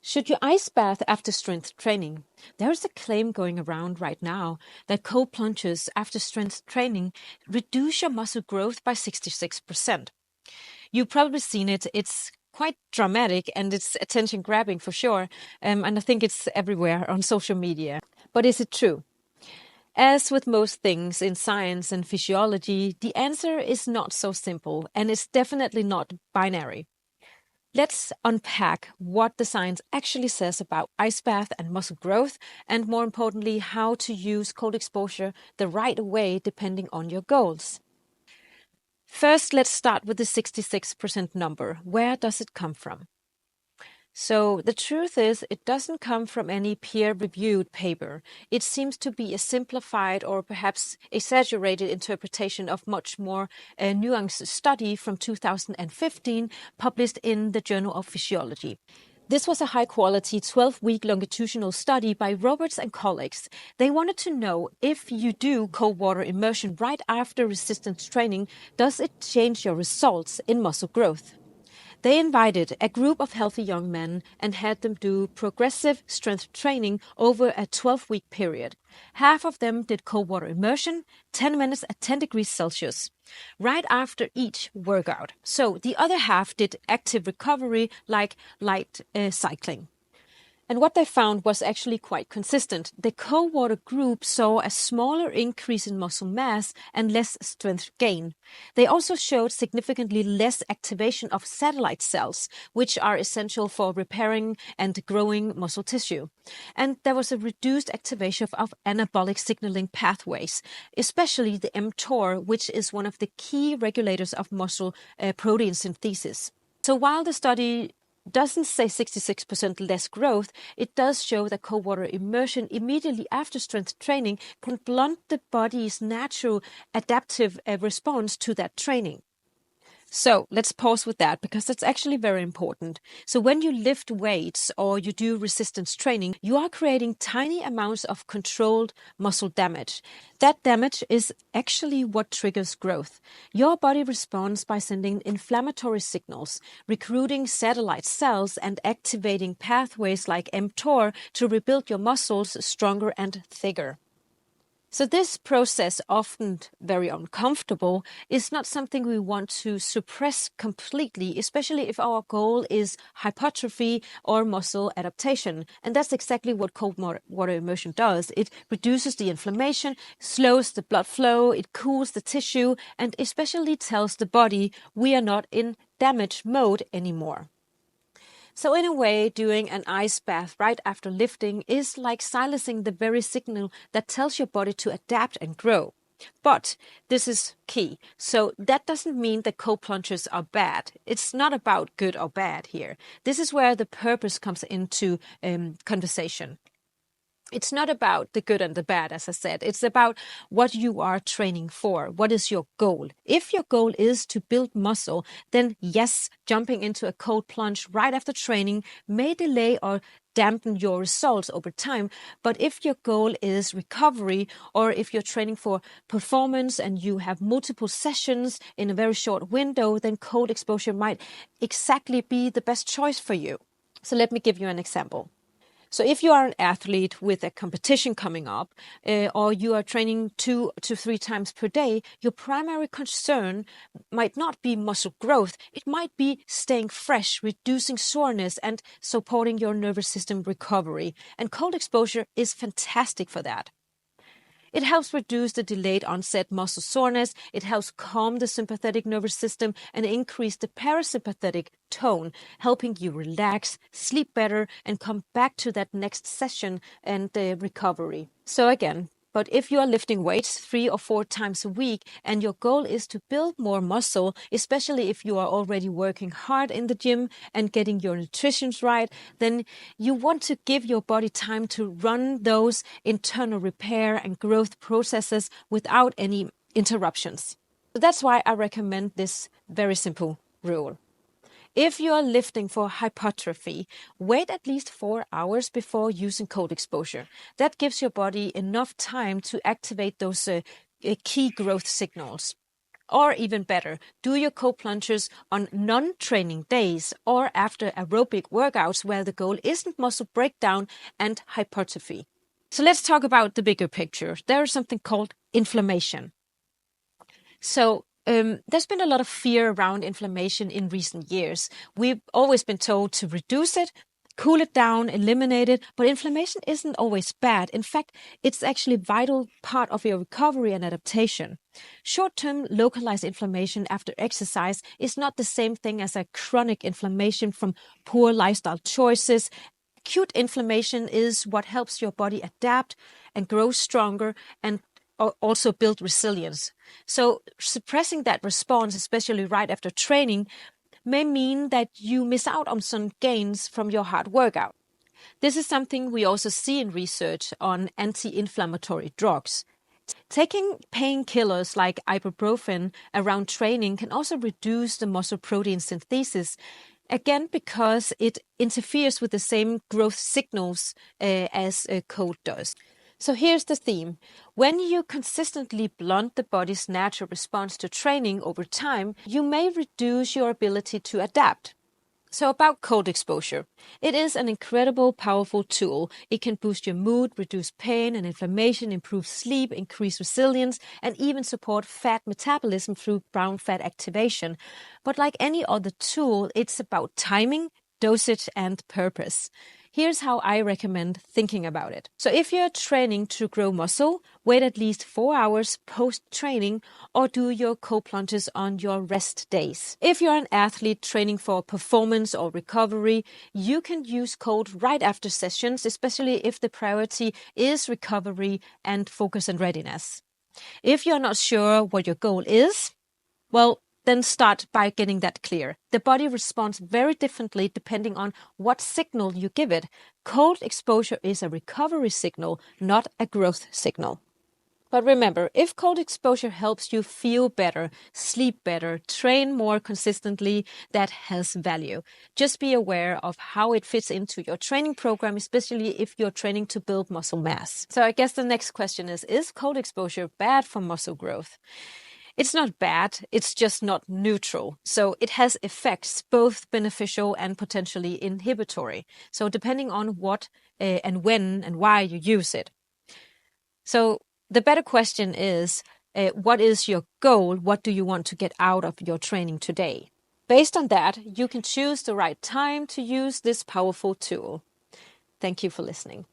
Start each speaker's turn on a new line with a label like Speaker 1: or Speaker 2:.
Speaker 1: Should you ice bath after strength training? There is a claim going around right now that cold plunges after strength training reduce your muscle growth by 66%. You've probably seen it. It's quite dramatic and it's attention grabbing for sure. And I think it's everywhere on social media. But is it true? As with most things in science and physiology, the answer is not so simple and it's definitely not binary. Let's unpack what the science actually says about ice bath and muscle growth, and more importantly, how to use cold exposure the right way depending on your goals. First, let's start with the 66% number. Where does it come from? So the truth is, it doesn't come from any peer-reviewed paper. It seems to be a simplified or perhaps exaggerated interpretation of much more nuanced study from 2015 published in the Journal of Physiology. This was a high-quality 12-week longitudinal study by Roberts and colleagues. They wanted to know if you do cold water immersion right after resistance training, does it change your results in muscle growth? They invited a group of healthy young men and had them do progressive strength training over a 12-week period. Half of them did cold water immersion, 10 minutes at 10 degrees Celsius, right after each workout. So the other half did active recovery like light cycling. And what they found was actually quite consistent. The cold water group saw a smaller increase in muscle mass and less strength gain. They also showed significantly less activation of satellite cells, which are essential for repairing and growing muscle tissue. And there was a reduced activation of anabolic signaling pathways, especially the mTOR, which is one of the key regulators of muscle protein synthesis. So while the study doesn't say 66% less growth, it does show that cold water immersion immediately after strength training can blunt the body's natural adaptive response to that training. So let's pause with that because that's actually very important. So when you lift weights or you do resistance training, you are creating tiny amounts of controlled muscle damage. That damage is actually what triggers growth. Your body responds by sending inflammatory signals, recruiting satellite cells and activating pathways like mTOR to rebuild your muscles stronger and thicker. So this process, often very uncomfortable, is not something we want to suppress completely, especially if our goal is hypertrophy or muscle adaptation. And that's exactly what cold water immersion does. It reduces the inflammation, slows the blood flow, it cools the tissue, and especially tells the body we are not in damage mode anymore. So in a way, doing an ice bath right after lifting is like silencing the very signal that tells your body to adapt and grow. But this is key. So that doesn't mean that cold plunges are bad. It's not about good or bad here. This is where the purpose comes into conversation. It's not about the good and the bad, as I said. It's about what you are training for. What is your goal? If your goal is to build muscle, then yes, jumping into a cold plunge right after training may delay or dampen your results over time. But if your goal is recovery, or if you're training for performance and you have multiple sessions in a very short window, then cold exposure might exactly be the best choice for you. So let me give you an example. So if you are an athlete with a competition coming up, or you are training 2 to 3 times per day, your primary concern might not be muscle growth. It might be staying fresh, reducing soreness, and supporting your nervous system recovery. And cold exposure is fantastic for that. It helps reduce the delayed onset muscle soreness, it helps calm the sympathetic nervous system and increase the parasympathetic tone, helping you relax, sleep better, and come back to that next session and recovery. So again, but if you are lifting weights 3 or 4 times a week and your goal is to build more muscle, especially if you are already working hard in the gym and getting your nutrition right, then you want to give your body time to run those internal repair and growth processes without any interruptions. So that's why I recommend this very simple rule. If you are lifting for hypertrophy, wait at least 4 hours before using cold exposure. That gives your body enough time to activate those key growth signals. Or even better, do your cold plunges on non-training days or after aerobic workouts where the goal isn't muscle breakdown and hypertrophy. So let's talk about the bigger picture. There is something called inflammation. So there's been a lot of fear around inflammation in recent years. We've always been told to reduce it, cool it down, eliminate it, but inflammation isn't always bad. In fact, it's actually a vital part of your recovery and adaptation. Short-term localized inflammation after exercise is not the same thing as a chronic inflammation from poor lifestyle choices. Acute inflammation is what helps your body adapt and grow stronger and also build resilience. So suppressing that response, especially right after training, may mean that you miss out on some gains from your hard workout. This is something we also see in research on anti-inflammatory drugs. Taking painkillers like ibuprofen around training can also reduce the muscle protein synthesis, again because it interferes with the same growth signals as cold does. So here's the theme. When you consistently blunt the body's natural response to training over time, you may reduce your ability to adapt. So about cold exposure. It is an incredible, powerful tool. It can boost your mood, reduce pain and inflammation, improve sleep, increase resilience, and even support fat metabolism through brown fat activation. But like any other tool, it's about timing, dosage, and purpose. Here's how I recommend thinking about it. So if you're training to grow muscle, wait at least 4 hours post-training or do your cold plunges on your rest days. If you're an athlete training for performance or recovery, you can use cold right after sessions, especially if the priority is recovery and focus and readiness. If you're not sure what your goal is, well, then start by getting that clear. The body responds very differently depending on what signal you give it. Cold exposure is a recovery signal, not a growth signal. But remember, if cold exposure helps you feel better, sleep better, train more consistently, that has value. Just be aware of how it fits into your training program, especially if you're training to build muscle mass. So I guess the next question is cold exposure bad for muscle growth? It's not bad, it's just not neutral. So it has effects, both beneficial and potentially inhibitory. So depending on what and when and why you use it. So the better question is, what is your goal? What do you want to get out of your training today? Based on that, you can choose the right time to use this powerful tool. Thank you for listening.